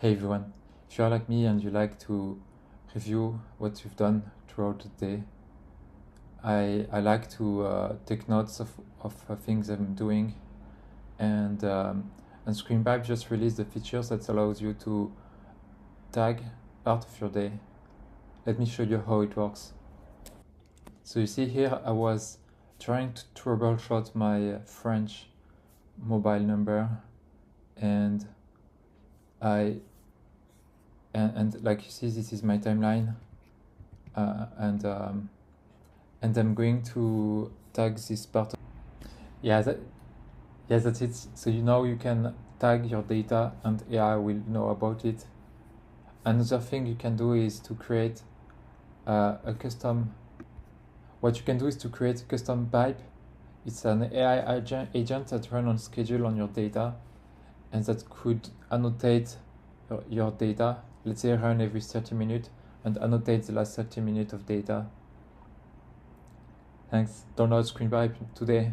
Hey everyone, if you are like me and you like to review what you've done throughout the day, I like to take notes of things I'm doing, and Screenpipe just released the features that allows you to tag part of your day. Let me show you how it works. So you see here I was trying to troubleshoot my French mobile number, and and like you see, this is my timeline, and I'm going to tag this part. Yeah, that's it. So you can tag your data, and AI will know about it. Another thing you can do is to create a custom. What you can do is to create a custom pipe. It's an AI agent that runs on schedule on your data, and that could annotate your data. Let's say run every 30 minutes and annotate the last 30 minutes of data. Thanks. Download Screenpipe today.